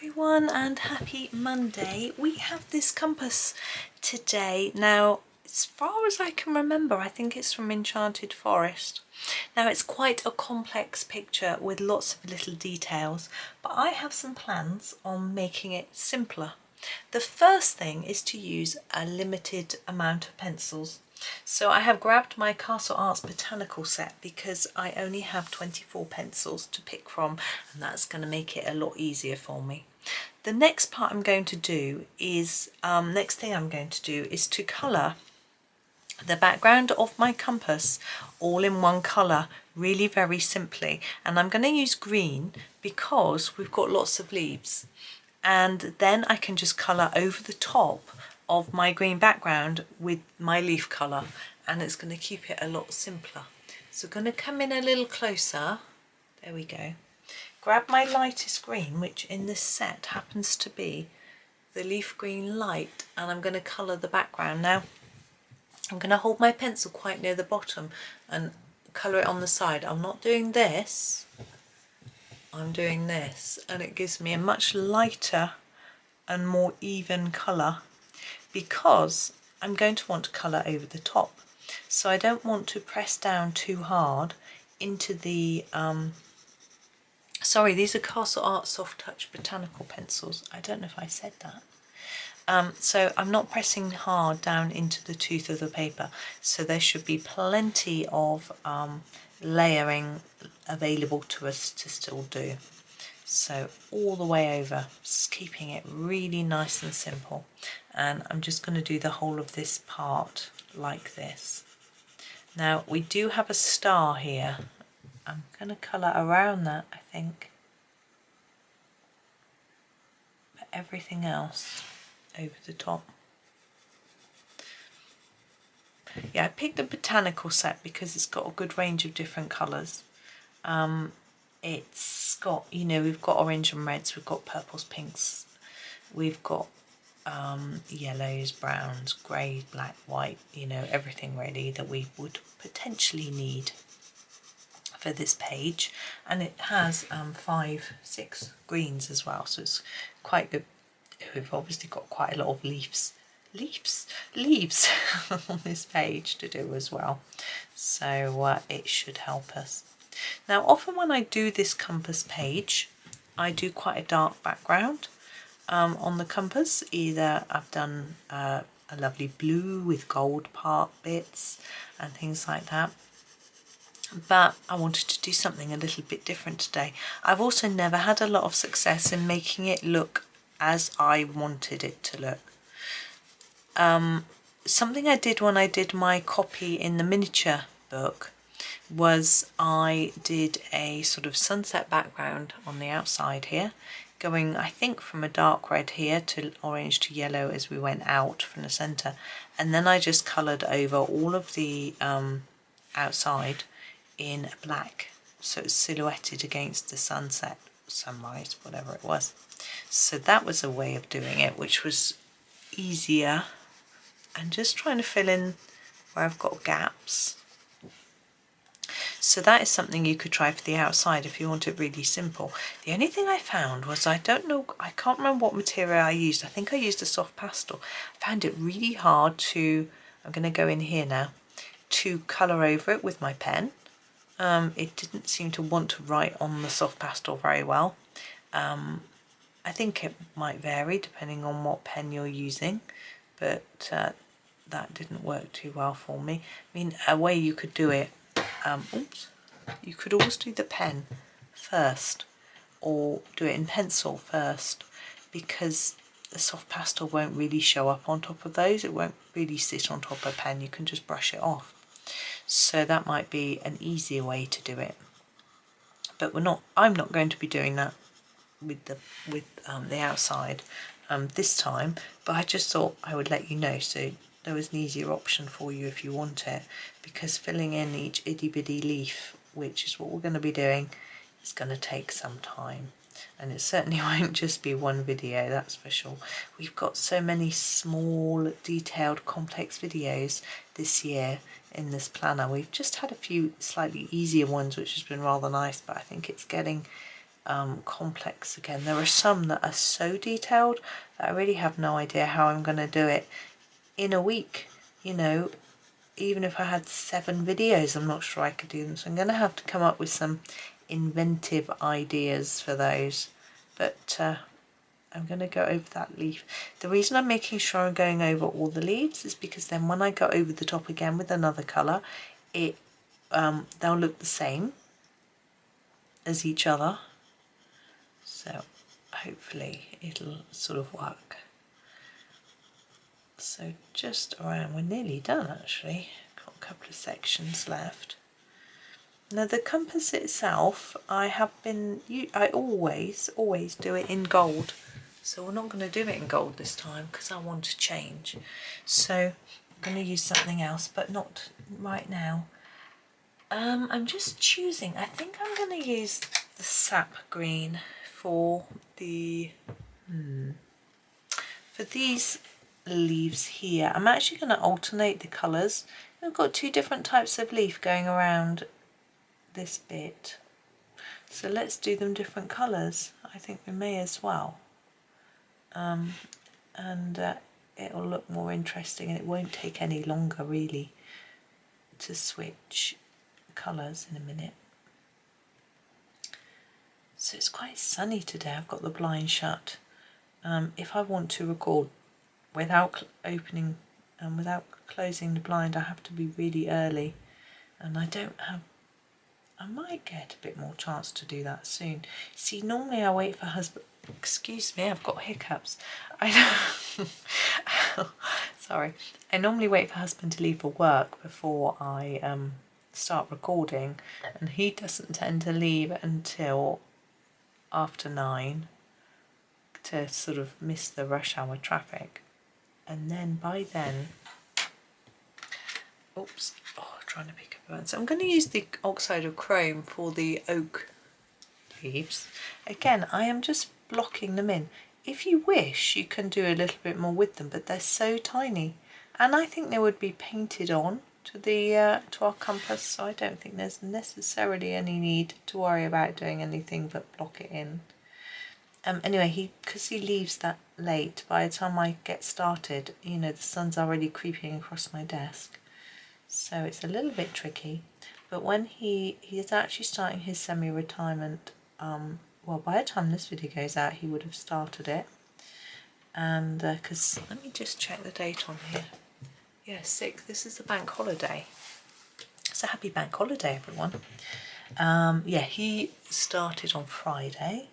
everyone and happy Monday. We have this compass today. Now, as far as I can remember, I think it's from Enchanted Forest. Now, it's quite a complex picture with lots of little details, but I have some plans on making it simpler. The first thing is to use a limited amount of pencils. So I have grabbed my Castle Arts Botanical set because I only have 24 pencils to pick from, and that's going to make it a lot easier for me. The next part I'm going to do is, next thing I'm going to do is to colour the background of my compass all in one colour, really very simply. And I'm going to use green because we've got lots of leaves. And then I can just colour over the top of my green background with my leaf colour, and it's going to keep it a lot simpler. So I'm going to come in a little closer. There we go. Grab my lightest green, which in this set happens to be the leaf green light, and I'm going to colour the background. Now I'm going to hold my pencil quite near the bottom and colour it on the side. I'm not doing this, I'm doing this, and it gives me a much lighter and more even colour, because I'm going to want to colour over the top. So I don't want to press down too hard into the, sorry, these are Castle Art Soft Touch Botanical pencils. I don't know if I said that. So I'm not pressing hard down into the tooth of the paper. So there should be plenty of layering available to us to still do. So all the way over, just keeping it really nice and simple. And I'm just going to do the whole of this part like this. Now we do have a star here. I'm going to colour around that, I think. But everything else over the top. Yeah, I picked the Botanical set because it's got a good range of different colours. It's got, you know, we've got orange and reds, we've got purples, pinks, we've got yellows, browns, grey, black, white, you know, everything really that we would potentially need for this page. And it has 6 greens as well, so it's quite good. We've obviously got quite a lot of leaves on this page to do as well, so it should help us. Now often when I do this compass page, I do quite a dark background on the compass. Either I've done a lovely blue with gold part bits and things like that, but I wanted to do something a little bit different today. I've also never had a lot of success in making it look as I wanted it to look. Something I did when I did my copy in the miniature book was I did a sort of sunset background on the outside here, going I think from a dark red here to orange to yellow as we went out from the centre, and then I just coloured over all of the outside in black, so it's silhouetted against the sunset, sunrise, whatever it was. So that was a way of doing it, which was easier, and just trying to fill in where I've got gaps. So that is something you could try for the outside if you want it really simple. The only thing I found was, I can't remember what material I used. I think I used a soft pastel. I found it really hard to, I'm going to go in here now, to colour over it with my pen. It didn't seem to want to write on the soft pastel very well. I think it might vary depending on what pen you're using, but that didn't work too well for me. I mean, a way you could do it, you could always do the pen first or do it in pencil first, because the soft pastel won't really show up on top of those. It won't really sit on top of a pen. You can just brush it off. So that might be an easier way to do it. But I'm not going to be doing that with the outside this time, but I just thought I would let you know so there was an easier option for you if you want it, because filling in each itty bitty leaf, which is what we're going to be doing, is going to take some time, and it certainly won't just be one video, that's for sure. We've got so many small, detailed, complex videos this year in this planner. We've just had a few slightly easier ones, which has been rather nice, but I think it's getting complex again. There are some that are so detailed that I really have no idea how I'm going to do it in a week. You know, even if I had 7 videos, I'm not sure I could do them. So I'm going to have to come up with some inventive ideas for those. But I'm going to go over that leaf. The reason I'm making sure I'm going over all the leaves is because then when I go over the top again with another colour, they'll look the same as each other. So hopefully it'll sort of work. So just around, we're nearly done actually. Got a couple of sections left. Now the compass itself, I always do it in gold. So we're not going to do it in gold this time because I want to change. So I'm going to use something else, but not right now. I'm just choosing. I think I'm going to use the sap green for the for these leaves here. I'm actually going to alternate the colours. I've got 2 different types of leaf going around this bit, so let's do them different colours. I think we may as well, and it'll look more interesting, and it won't take any longer really to switch colours in a minute. So it's quite sunny today. I've got the blind shut. If I want to record without opening and without closing the blind, I have to be really early, and I might get a bit more chance to do that soon. See, normally I wait for husband. Excuse me, I've got hiccups. Sorry. I normally wait for husband to leave for work before I start recording, and he doesn't tend to leave until after 9 to sort of miss the rush hour traffic. And then by then, trying to pick up a burn. So I'm going to use the oxide of chrome for the oak leaves. Again, I am just blocking them in. If you wish, you can do a little bit more with them, but they're so tiny, and I think they would be painted on to the to our compass, so I don't think there's necessarily any need to worry about doing anything but block it in. Anyway, because he leaves that late, by the time I get started, you know, the sun's already creeping across my desk, so it's a little bit tricky. But when he is actually starting his semi-retirement, well, by the time this video goes out, he would have started it. And because let me just check the date on here. Yeah, 6th. This is the bank holiday. So happy bank holiday, everyone. Yeah, he started on Friday.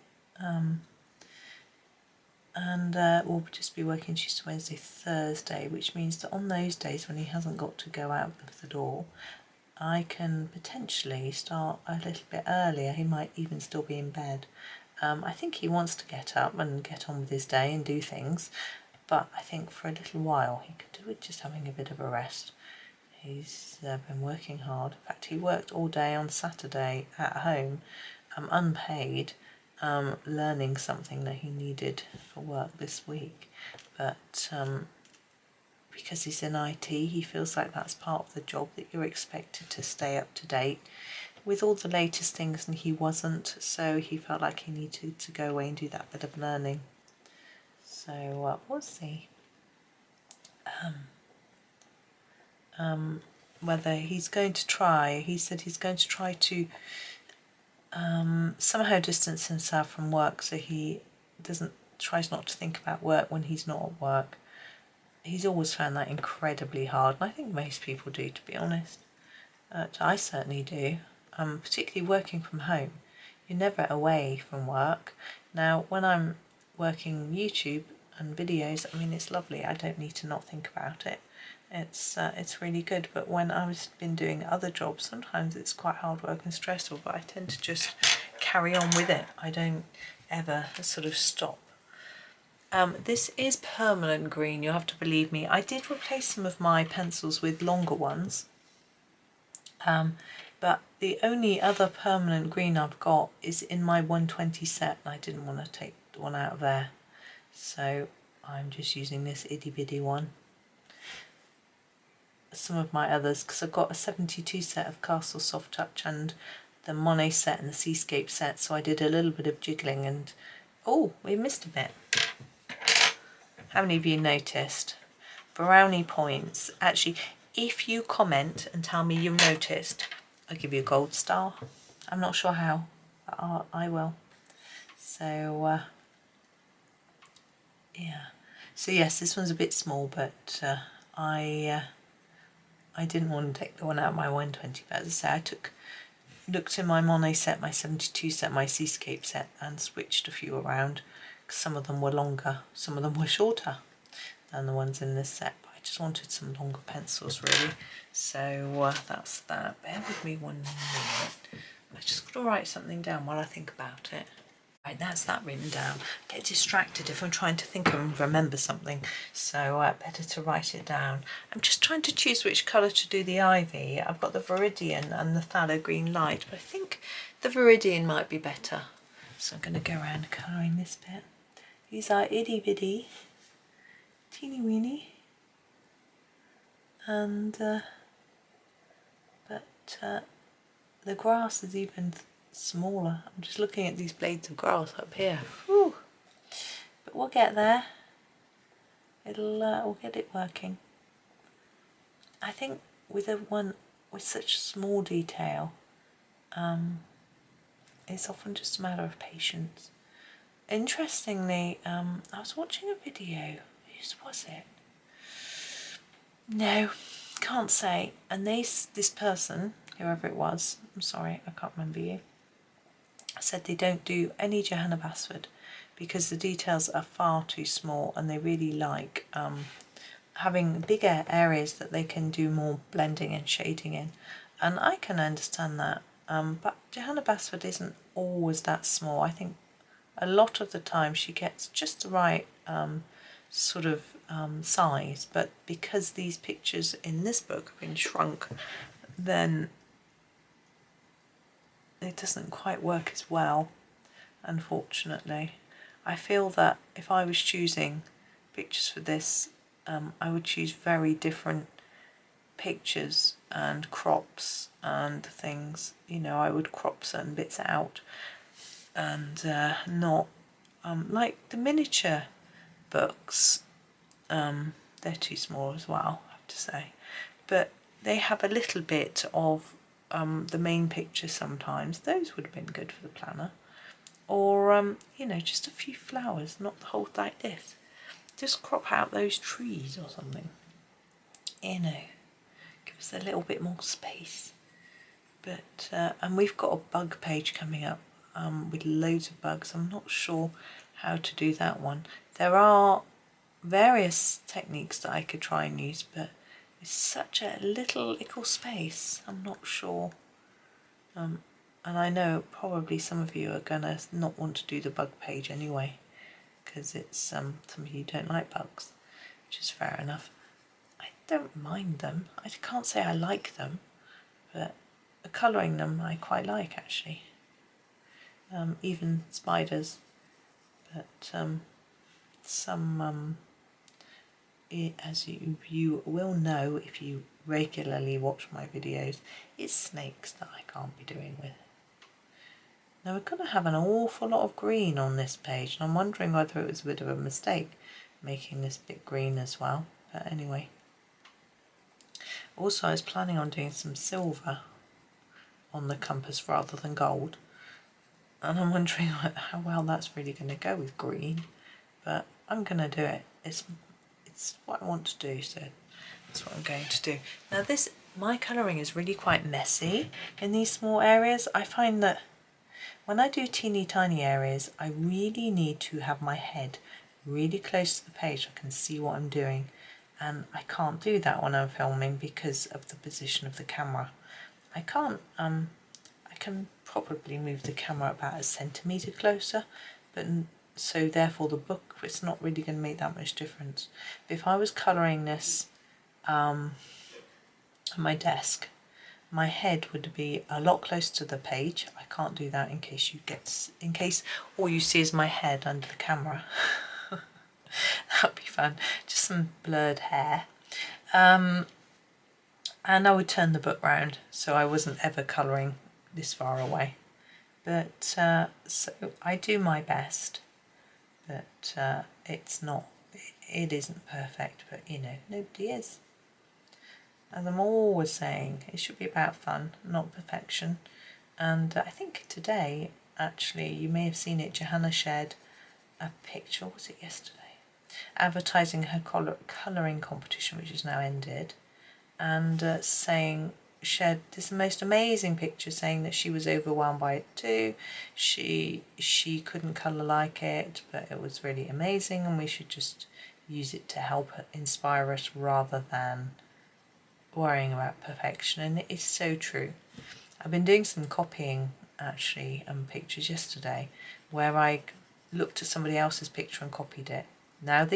And we'll just be working Tuesday, Wednesday, Thursday, which means that on those days when he hasn't got to go out of the door, I can potentially start a little bit earlier. He might even still be in bed. I think he wants to get up and get on with his day and do things, but I think for a little while he could do with just having a bit of a rest. He's been working hard. In fact, he worked all day on Saturday at home, unpaid, learning something that he needed for work this week. But because he's in IT, he feels like that's part of the job, that you're expected to stay up to date with all the latest things, and he wasn't, so he felt like he needed to go away and do that bit of learning. So we'll see whether he's going to try. He said he's going to try to somehow distance himself from work, so he tries not to think about work when he's not at work. He's always found that incredibly hard, and I think most people do, to be honest. I certainly do, particularly working from home. You're never away from work. Now, when I'm working YouTube and videos, I mean, it's lovely. I don't need to not think about it. It's really good. But when I've been doing other jobs, sometimes it's quite hard work and stressful, but I tend to just carry on with it. I don't ever sort of stop. This is permanent green, you'll have to believe me. I did replace some of my pencils with longer ones, but the only other permanent green I've got is in my 120 set, and I didn't want to take one out of there, so I'm just using this itty bitty one. Some of my others, because I've got a 72 set of Castle Soft Touch and the Monet set and the Seascape set, so I did a little bit of jiggling and oh, we missed a bit. How many of you noticed? Brownie points. Actually, if you comment and tell me you've noticed, I'll give you a gold star. I'm not sure how, but I will. So yeah. So yes, this one's a bit small, but I didn't want to take the one out of my 120. But as I say, I looked in my Monet set, my 72 set, my Seascape set, and switched a few around. Some of them were longer, some of them were shorter than the ones in this set, but I just wanted some longer pencils really. So that's that. Bear with me 1 minute. I just got to write something down while I think about it. Right, that's that written down. Get distracted if I'm trying to think and remember something, so better to write it down. I'm just trying to choose which colour to do the ivy. I've got the viridian and the phthalo green light, but I think the viridian might be better. So I'm going to go around colouring this bit. These are itty bitty, teeny weeny, and the grass is even smaller. I'm just looking at these blades of grass up here. Whew. But we'll get there. We'll get it working. I think with one with such small detail, it's often just a matter of patience. Interestingly, I was watching a video. Whose was it? No, can't say. And this person, whoever it was, I'm sorry, I can't remember you, said they don't do any Johanna Basford because the details are far too small, and they really like having bigger areas that they can do more blending and shading in. And I can understand that, but Johanna Basford isn't always that small. I think a lot of the time she gets just the right sort of size, but because these pictures in this book have been shrunk, then it doesn't quite work as well, unfortunately. I feel that if I was choosing pictures for this, I would choose very different pictures and crops and things. You know, I would crop certain bits out and not like the miniature books. They're too small as well, I have to say, but they have a little bit of the main picture sometimes. Those would have been good for the planner, or you know, just a few flowers, not the whole like this. Just crop out those trees or something, you know, give us a little bit more space. But and we've got a bug page coming up with loads of bugs. I'm not sure how to do that one. There are various techniques that I could try and use, but it's such a little space, I'm not sure. And I know probably some of you are gonna not want to do the bug page anyway, because it's some of you don't like bugs, which is fair enough. I don't mind them. I can't say I like them, but colouring them I quite like actually. Even spiders, but some as you will know if you regularly watch my videos, it's snakes that I can't be doing with. Now we're going to have an awful lot of green on this page, and I'm wondering whether it was a bit of a mistake making this bit green as well, but anyway. Also, I was planning on doing some silver on the compass rather than gold, and I'm wondering how well that's really going to go with green, but I'm going to do it. It's what I want to do, so that's what I'm going to do. Now my colouring is really quite messy in these small areas. I find that when I do teeny tiny areas, I really need to have my head really close to the page. I can see what I'm doing, and I can't do that when I'm filming because of the position of the camera. I can't, I can probably move the camera about a centimetre closer, but so therefore the book, it's not really going to make that much difference. But if I was colouring this on my desk, my head would be a lot closer to the page. I can't do that in case all you see is my head under the camera. That'd be fun. Just some blurred hair. And I would turn the book round so I wasn't ever colouring this far away. But so I do my best, but it's not, it isn't perfect, but you know, nobody is. As I'm always saying, it should be about fun, not perfection. And I think today, actually, you may have seen it, Johanna shared a picture, was it yesterday? Advertising her colouring competition, which is now ended, and shared this most amazing picture saying that she was overwhelmed by it too. She couldn't colour like it, but it was really amazing, and we should just use it to help inspire us rather than worrying about perfection. And it is so true. I've been doing some copying actually pictures yesterday where I looked at somebody else's picture and copied it. Now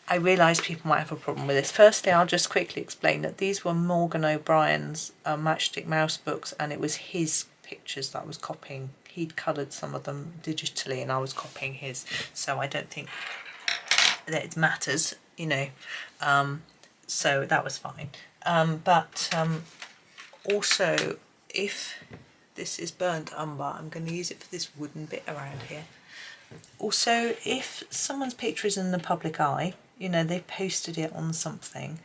I realise people might have a problem with this. Firstly, I'll just quickly explain that these were Morgan O'Brien's Matchstick Mouse books, and it was his pictures that I was copying. He'd coloured some of them digitally and I was copying his, so I don't think that it matters, you know, so that was fine. But also, if this is burnt umber, I'm going to use it for this wooden bit around here. Also, if someone's picture is in the public eye, you know, they've posted it on something,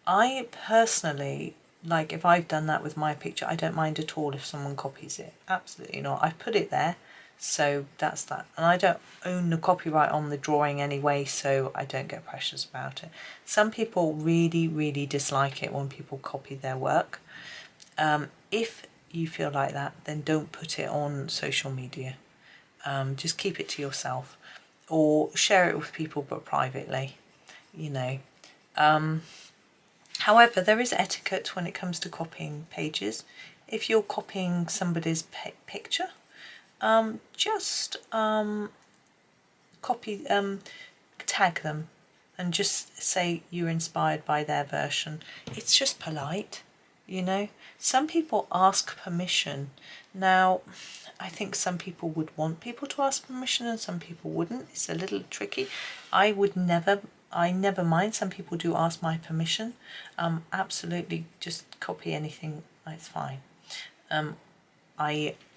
I personally, like if I've done that with my picture, I don't mind at all if someone copies it. Absolutely not. I've put it there, so that's that. And I don't own the copyright on the drawing anyway, so I don't get precious about it. Some people really, really dislike it when people copy their work. If you feel like that, then don't put it on social media. Just keep it to yourself, or share it with people, but privately, you know. However, there is etiquette when it comes to copying pages. If you're copying somebody's picture, just tag them and just say you're inspired by their version. It's just polite, you know. Some people ask permission. Now, I think some people would want people to ask permission and some people wouldn't. It's a little tricky. I never mind. Some people do ask my permission. Absolutely, just copy anything. It's fine.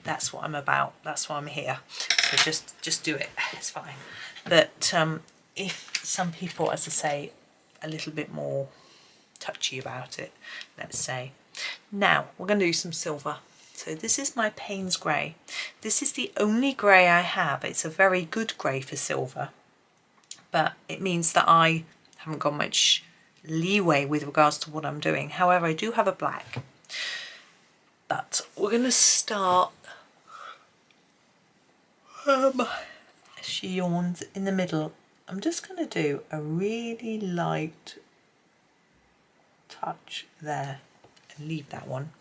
That's what I'm about. That's why I'm here. So just do it. It's fine. But if some people, as I say, a little bit more touchy about it, let's say. Now we're going to do some silver. So this is my Paynes grey. This is the only grey I have. It's a very good grey for silver, but it means that I haven't got much leeway with regards to what I'm doing. However, I do have a black. But we're going to start, she yawns, in the middle. I'm just going to do a really light touch there and leave that one.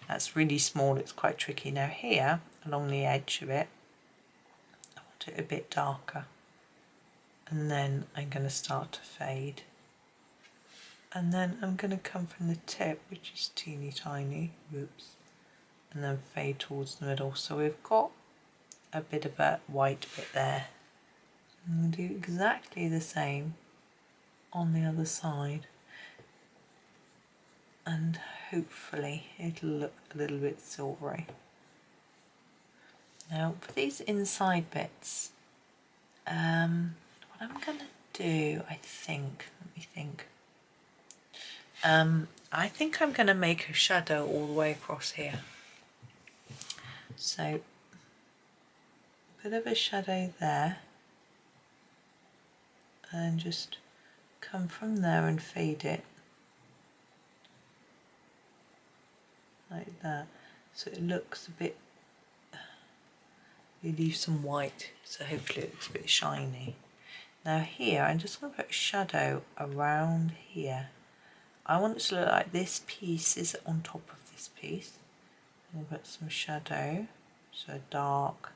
That's really small, it's quite tricky. Now here, along the edge of it, I want it a bit darker. And then I'm going to start to fade. And then I'm going to come from the tip, which is teeny tiny, whoops, and then fade towards the middle. So we've got a bit of a white bit there. I'm going to do exactly the same on the other side. And hopefully it'll look a little bit silvery. Now for these inside bits, what I'm going to do, I think I'm going to make a shadow all the way across here. So a bit of a shadow there, and just come from there and fade it like that, so it looks a bit, you leave some white, so hopefully it looks a bit shiny. Now here, I'm just going to put a shadow around here. I want it to look like this piece is on top of this piece. I'm going to put some shadow, so a dark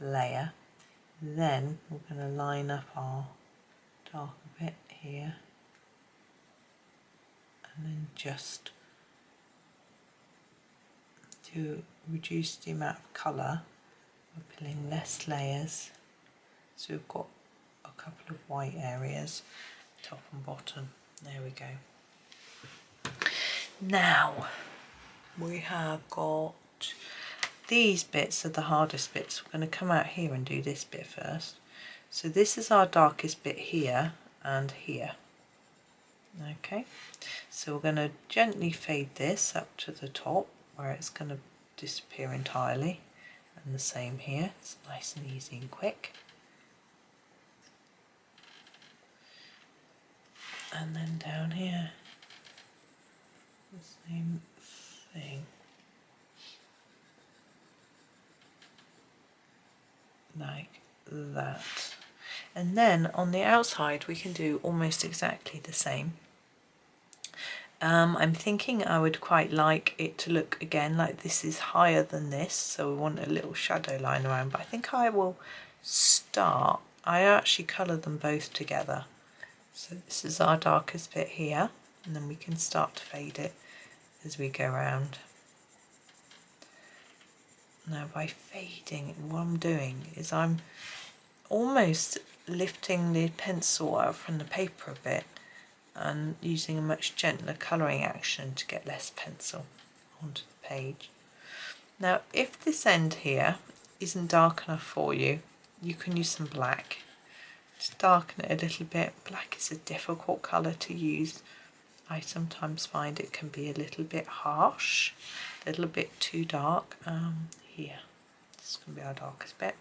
layer. Then we're going to line up our darker bit here, and then just to reduce the amount of colour, we're pulling less layers, so we've got a couple of white areas, top and bottom. There we go. Now we have got these bits are the hardest bits. We're going to come out here and do this bit first. So this is our darkest bit here and here. Okay, so we're going to gently fade this up to the top where it's going to disappear entirely, and the same here. It's nice and easy and quick. And then down here, the same thing. Like that. And then on the outside we can do almost exactly the same. I'm thinking I would quite like it to look again like this is higher than this, so we want a little shadow line around, but I think I will start, I actually colour them both together. So this is our darkest bit here, and then we can start to fade it as we go around. Now by fading, what I'm doing is I'm almost lifting the pencil out from the paper a bit and using a much gentler colouring action to get less pencil onto the page. Now if this end here isn't dark enough for you, you can use some black to darken it a little bit. Black is a difficult colour to use. I sometimes find it can be a little bit harsh, a little bit too dark. Here, this can be our darkest bit.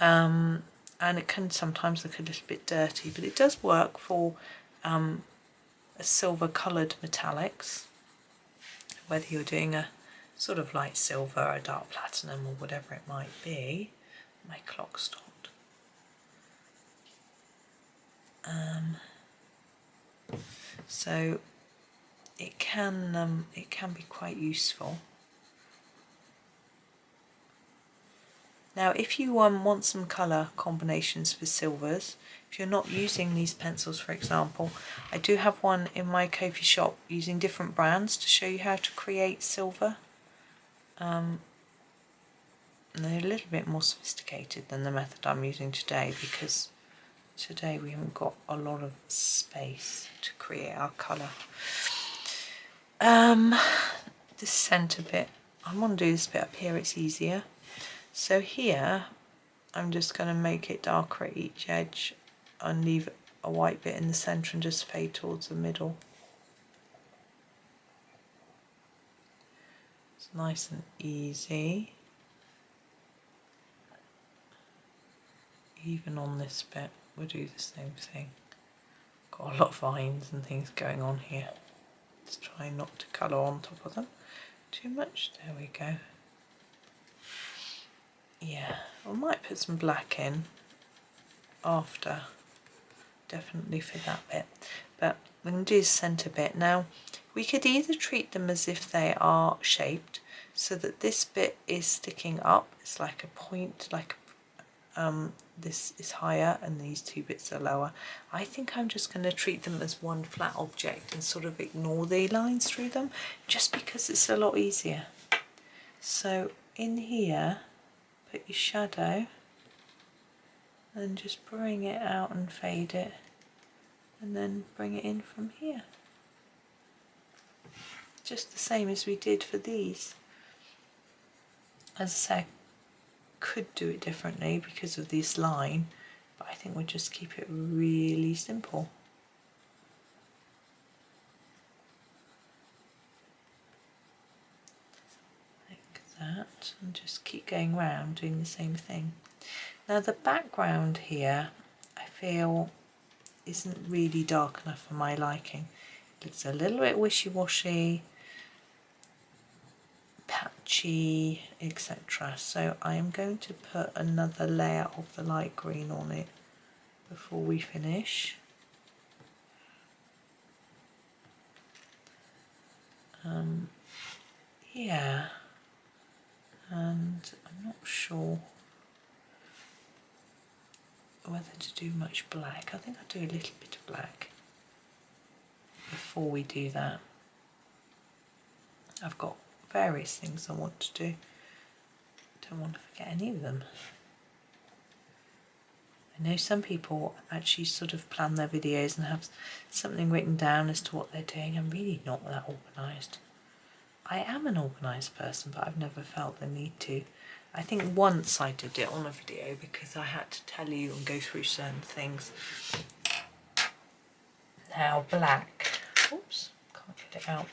And it can sometimes look a little bit dirty, but it does work for a silver coloured metallics, whether you're doing a sort of light silver, a dark platinum, or whatever it might be. My clock stopped. So it can be quite useful. Now if you want some colour combinations for silvers, if you're not using these pencils for example, I do have one in my Ko-fi shop using different brands to show you how to create silver. And they're a little bit more sophisticated than the method I'm using today, because today we haven't got a lot of space to create our colour. This centre bit, I want to do this bit up here, it's easier. So here I'm just going to make it darker at each edge and leave a white bit in the centre and just fade towards the middle. It's nice and easy. Even on this bit we'll do the same thing. Got a lot of vines and things going on here. Let's try not to colour on top of them too much. There we go. Yeah, I might put some black in after, definitely for that bit, but we can do the centre bit. Now we could either treat them as if they are shaped, so that this bit is sticking up, it's like a point, like this is higher and these two bits are lower. I think I'm just going to treat them as one flat object and sort of ignore the lines through them, just because it's a lot easier. So in here, put your shadow and just bring it out and fade it, and then bring it in from here. Just the same as we did for these. As I say, could do it differently because of this line, but I think we'll just keep it really simple. Like that, and just keep going round doing the same thing. Now the background here I feel isn't really dark enough for my liking. It looks a little bit wishy-washy, patchy, etc. So I am going to put another layer of the light green on it before we finish. Yeah, and I'm not sure whether to do much black. I think I'll do a little bit of black before we do that. I've got various things I want to do. Don't want to forget any of them. I know some people actually sort of plan their videos and have something written down as to what they're doing. I'm really not that organised. I am an organised person, but I've never felt the need to. I think once I did it on a video because I had to tell you and go through certain things. Now black, oops, can't get it out.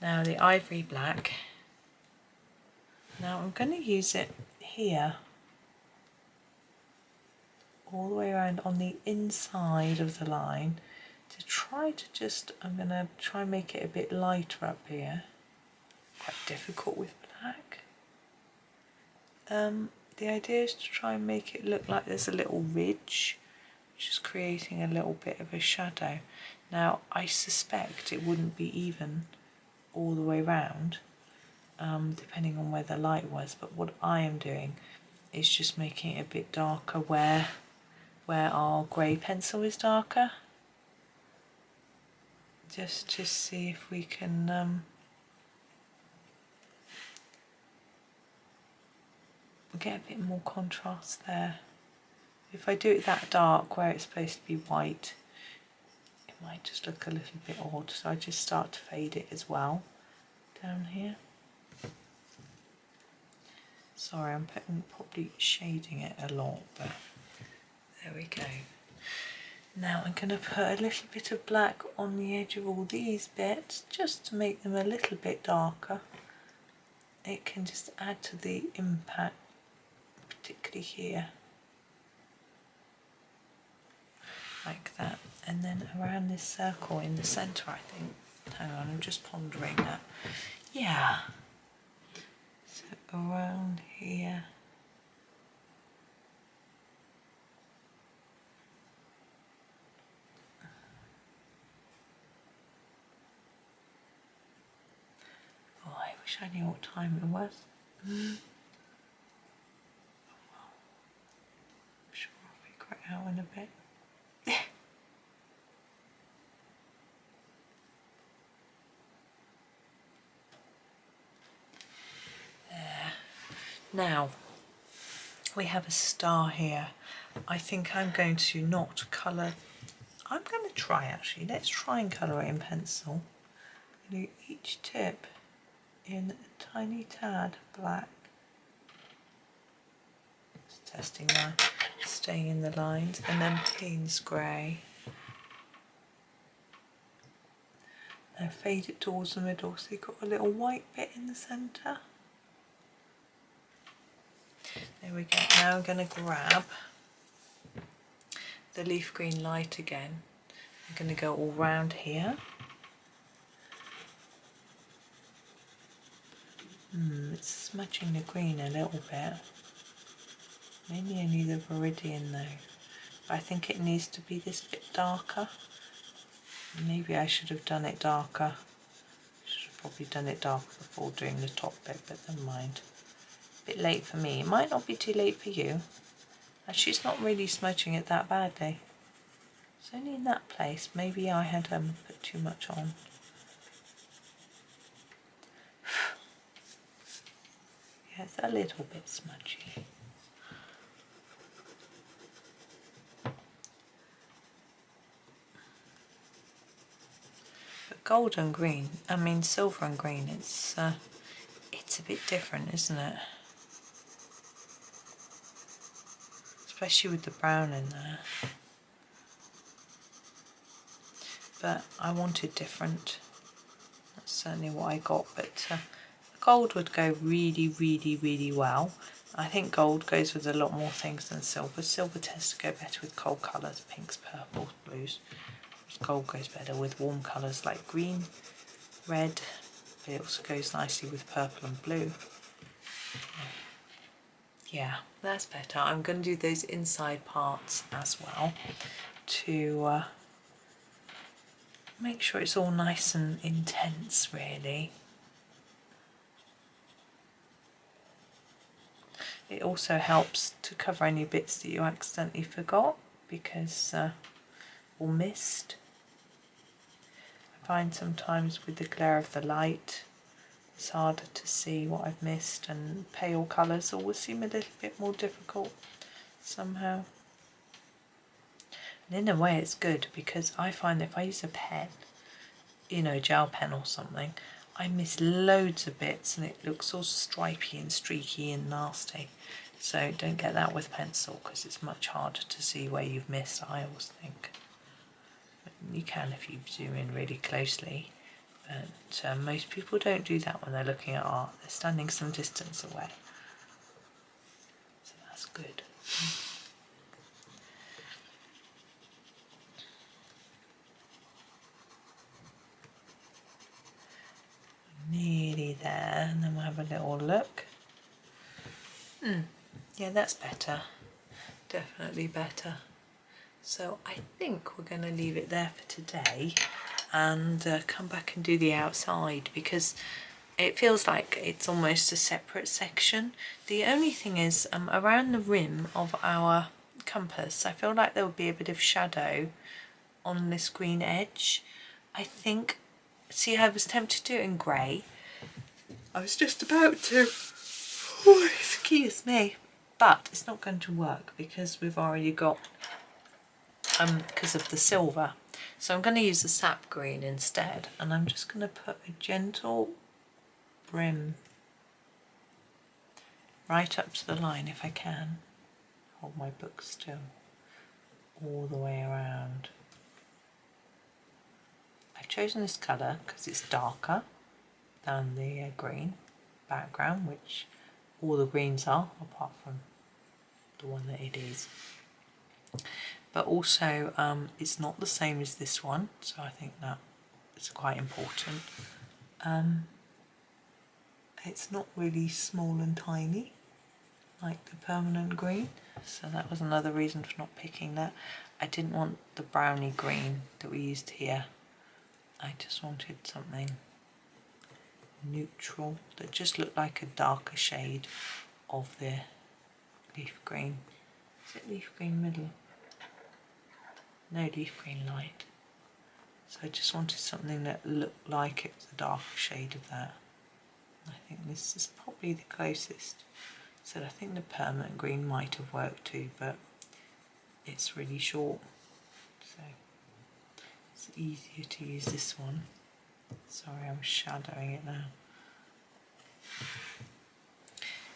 Now the ivory black, now I'm going to use it here, all the way around on the inside of the line to try to just, I'm going to try and make it a bit lighter up here. Quite difficult with black. The idea is to try and make it look like there's a little ridge, which is creating a little bit of a shadow. Now I suspect it wouldn't be even all the way round, depending on where the light was, but what I am doing is just making it a bit darker where our grey pencil is darker, just to see if we can get a bit more contrast there. If I do it that dark where it's supposed to be white, it might just look a little bit odd, so I just start to fade it as well down here. Sorry, I'm probably shading it a lot, but there we go. Now I'm going to put a little bit of black on the edge of all these bits just to make them a little bit darker. It can just add to the impact, particularly here, like that. And then around this circle in the centre, I think. Hang on, I'm just pondering that. Yeah. So around here. Oh, I wish I knew what time it was. I'm sure I'll figure it out in a bit. Now, we have a star here. I think I'm going to not colour, I'm going to try actually, let's try and colour it in pencil. Do each tip in a tiny tad black. Just testing that, staying in the lines, and then Paynes grey. Now fade it towards the middle so you've got a little white bit in the centre. There we go. Now I'm going to grab the leaf green light again. I'm going to go all round here. It's smudging the green a little bit. Maybe only the viridian though. But I think it needs to be this bit darker. Maybe I should have done it darker. Should have probably done it darker before doing the top bit, but never mind. Bit late for me. It might not be too late for you. Actually, it's not really smudging it that badly. It's only in that place. Maybe I had put too much on. Yeah, it's a little bit smudgy. But gold and green, I mean silver and green, it's a bit different, isn't it? Especially with the brown in there. But I wanted different. That's certainly what I got, but gold would go really, really, really well. I think gold goes with a lot more things than silver. Silver tends to go better with cold colours, pinks, purples, blues. Gold goes better with warm colours like green, red, but it also goes nicely with purple and blue. Yeah, that's better. I'm going to do those inside parts as well to make sure it's all nice and intense, really. It also helps to cover any bits that you accidentally forgot because or missed. I find sometimes with the glare of the light it's harder to see what I've missed, and pale colours always seem a little bit more difficult somehow. And in a way it's good because I find that if I use a pen, you know, gel pen or something, I miss loads of bits and it looks all stripy and streaky and nasty. So don't get that with pencil because it's much harder to see where you've missed, I always think. But you can if you zoom in really closely, but most people don't do that when they're looking at art. They're standing some distance away. So that's good. Nearly there, and then we'll have a little look. Yeah, that's better. Definitely better. So I think we're going to leave it there for today and come back and do the outside because it feels like it's almost a separate section. The only thing is around the rim of our compass, I feel like there would be a bit of shadow on this green edge. I think, see, I was tempted to do it in grey. I was just about to, oh, excuse me, but it's not going to work because we've already got, because of the silver. So I'm going to use the sap green instead, and I'm just going to put a gentle brim right up to the line if I can. Hold my book still, all the way around. I've chosen this colour because it's darker than the green background, which all the greens are apart from the one that it is. But also it's not the same as this one, so I think that is quite important. It's not really small and tiny like the permanent green, so that was another reason for not picking that. I didn't want the browny green that we used here. I just wanted something neutral that just looked like a darker shade of the leaf green. Is it leaf green middle? No, leaf green light. So I just wanted something that looked like it was a darker shade of that. I think this is probably the closest. So I think the permanent green might have worked too, but it's really short, so it's easier to use this one. Sorry, I'm shadowing it now.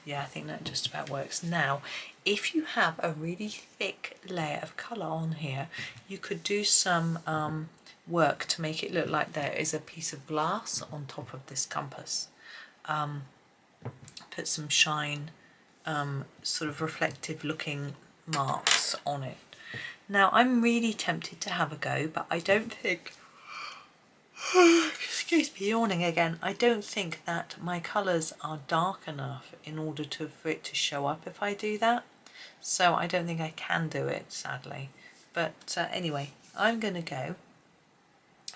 Yeah, I think that just about works. Now, if you have a really thick layer of colour on here, you could do some work to make it look like there is a piece of glass on top of this compass. Put some shine, sort of reflective looking marks on it. Now, I'm really tempted to have a go, but I don't think, excuse me, yawning again, I don't think that my colours are dark enough in order for it to show up if I do that. So I don't think I can do it, sadly. But anyway, I'm going to go.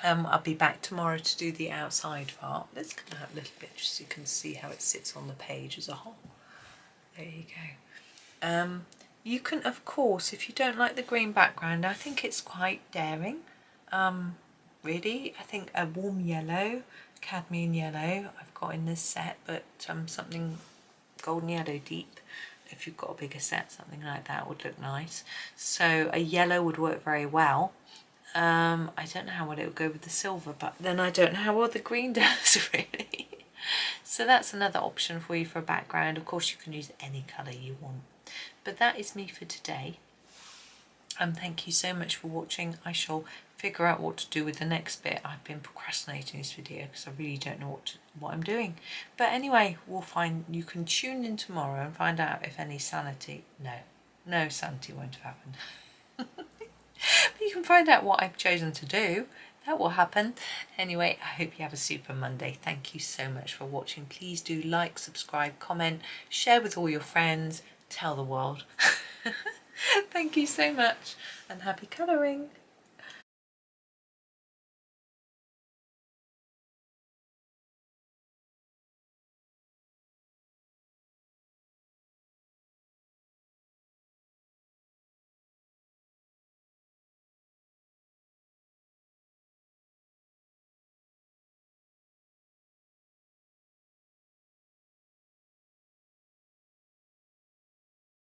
I'll be back tomorrow to do the outside part. Let's come out a little bit just so you can see how it sits on the page as a whole. There you go. You can, of course, if you don't like the green background, I think it's quite daring. Really, I think a warm yellow, cadmium yellow I've got in this set, but something golden yellow deep. If you've got a bigger set, something like that would look nice. So a yellow would work very well. I don't know how well it would go with the silver, but then I don't know how well the green does really. So that's another option for you for a background. Of course, you can use any colour you want. But that is me for today. Thank you so much for watching. I shall figure out what to do with the next bit. I've been procrastinating this video because I really don't know what I'm doing. But anyway, we'll find, you can tune in tomorrow and find out if any sanity, no sanity won't have happened. But you can find out what I've chosen to do. That will happen. Anyway, I hope you have a super Monday. Thank you so much for watching. Please do like, subscribe, comment, share with all your friends, tell the world. Thank you so much and happy colouring.